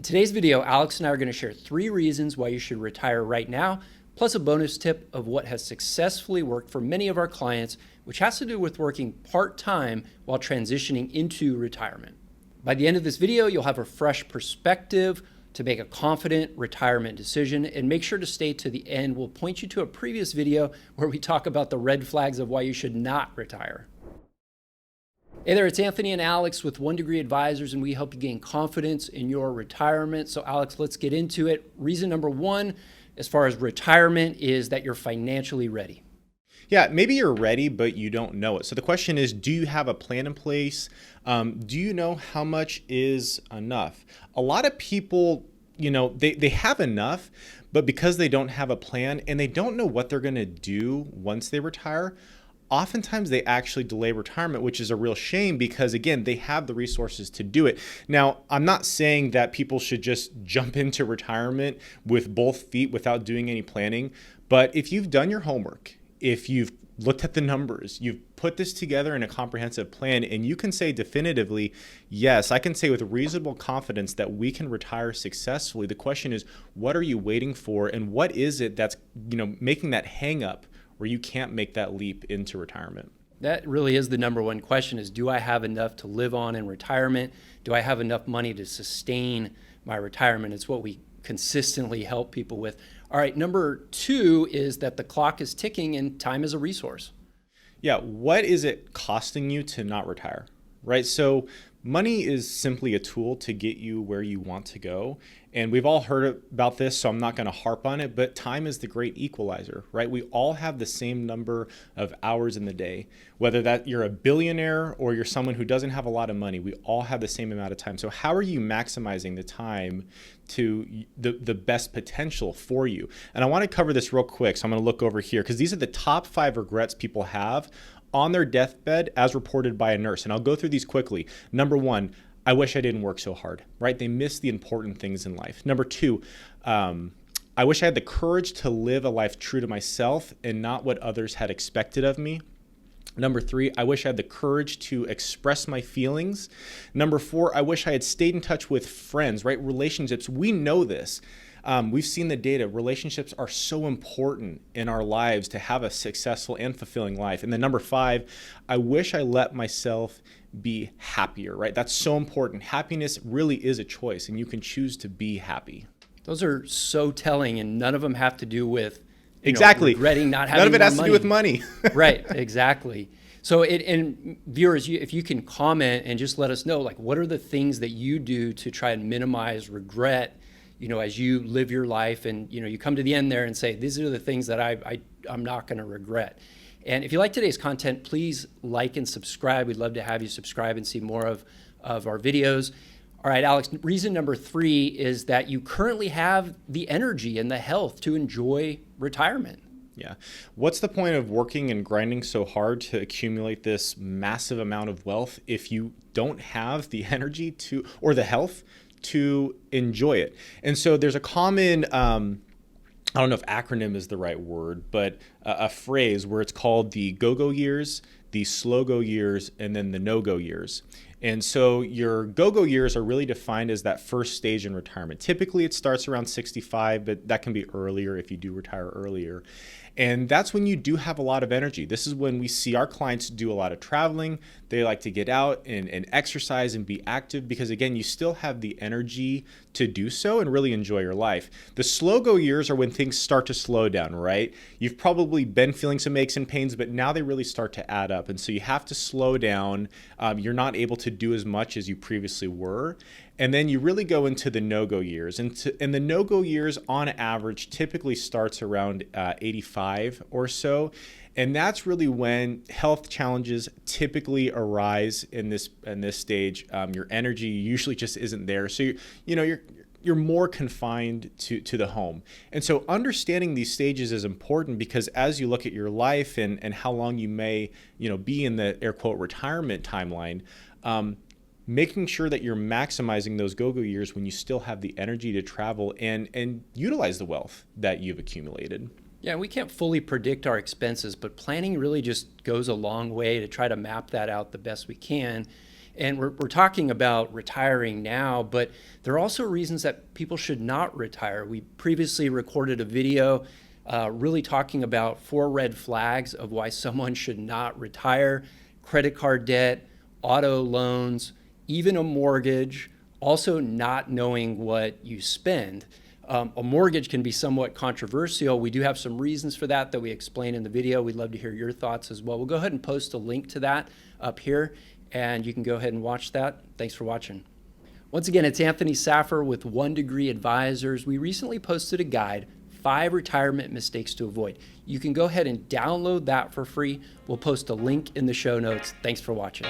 In today's video, Alex and I are going to share 3 reasons why you should retire right now, plus a bonus tip of what has successfully worked for many of our clients, which has to do with working part-time while transitioning into retirement. By the end of this video, you'll have a fresh perspective to make a confident retirement decision, and make sure to stay to the end. We'll point you to a previous video where we talk about the red flags of why you should not retire. Hey there, it's Anthony and Alex with 1 Degree Advisors, and we help you gain confidence in your retirement. So Alex, let's get into it. Reason number 1, as far as retirement, is that you're financially ready. Yeah, maybe you're ready, but you don't know it. So the question is, do you have a plan in place? Do you know how much is enough? A lot of people, they have enough, but because they don't have a plan and they don't know what they're going to do once they retire, oftentimes they actually delay retirement, which is a real shame because, again, they have the resources to do it. Now, I'm not saying that people should just jump into retirement with both feet without doing any planning, but if you've done your homework, if you've looked at the numbers, you've put this together in a comprehensive plan, and you can say definitively, yes, I can say with reasonable confidence that we can retire successfully. The question is, what are you waiting for, and what is it that's making that hang up where you can't make that leap into retirement? That really is the number one question: is do I have enough to live on in retirement? Do I have enough money to sustain my retirement? It's what we consistently help people with. All right, number 2 is that the clock is ticking and time is a resource. Yeah, what is it costing you to not retire, right? So money is simply a tool to get you where you want to go. And we've all heard about this, so I'm not going to harp on it, but time is the great equalizer, right? We all have the same number of hours in the day. Whether that you're a billionaire or you're someone who doesn't have a lot of money, we all have the same amount of time. So how are you maximizing the time to the best potential for you? And I want to cover this real quick, so I'm going to look over here because these are the top 5 regrets people have on their deathbed as reported by a nurse. And I'll go through these quickly. Number 1, I wish I didn't work so hard, right? They miss the important things in life. Number 2, I wish I had the courage to live a life true to myself and not what others had expected of me. Number 3, I wish I had the courage to express my feelings. Number 4, I wish I had stayed in touch with friends, right? Relationships, we know this. We've seen the data. Relationships are so important in our lives to have a successful and fulfilling life. And then number 5, I wish I let myself be happier, right? That's so important. Happiness really is a choice, and you can choose to be happy. Those are so telling, and none of them have to do with regretting not having None of it has money. to do with money. Right, exactly. So, and viewers, if you can comment and just let us know, like, what are the things that you do to try and minimize regret, as you live your life, and you come to the end there and say, these are the things that I'm not going to regret. And if you like today's content, please like and subscribe. We'd love to have you subscribe and see more of our videos. All right, Alex, reason number 3 is that you currently have the energy and the health to enjoy retirement. Yeah. What's the point of working and grinding so hard to accumulate this massive amount of wealth if you don't have the energy to, or the health to enjoy it? And so there's a common, I don't know if acronym is the right word, but a phrase where it's called the go-go years, the slow-go years, and then the no-go years. And so your go-go years are really defined as that first stage in retirement. Typically, it starts around 65, but that can be earlier if you do retire earlier. And that's when you do have a lot of energy. This is when we see our clients do a lot of traveling. They like to get out and exercise and be active because, again, you still have the energy to do so and really enjoy your life. The slow-go years are when things start to slow down, right? You've probably been feeling some aches and pains, but now they really start to add up. And so you have to slow down. You're not able to do as much as you previously were. And then you really go into the no-go years. And the no-go years, on average, typically starts around 85 or so. And that's really when health challenges typically arise in this stage. Your energy usually just isn't there. So you're more confined to the home. And so understanding these stages is important because as you look at your life and how long you may be in the air quote retirement timeline, making sure that you're maximizing those go-go years when you still have the energy to travel and utilize the wealth that you've accumulated. Yeah, we can't fully predict our expenses, but planning really just goes a long way to try to map that out the best we can. And we're talking about retiring now, but there are also reasons that people should not retire. We previously recorded a video really talking about 4 red flags of why someone should not retire: credit card debt, auto loans, even a mortgage, also not knowing what you spend. A mortgage can be somewhat controversial. We do have some reasons for that we explain in the video. We'd love to hear your thoughts as well. We'll go ahead and post a link to that up here, and you can go ahead and watch that. Thanks for watching. Once again, it's Anthony Saffer with 1 Degree Advisors. We recently posted a guide, 5 retirement mistakes to avoid. You can go ahead and download that for free. We'll post a link in the show notes. Thanks for watching.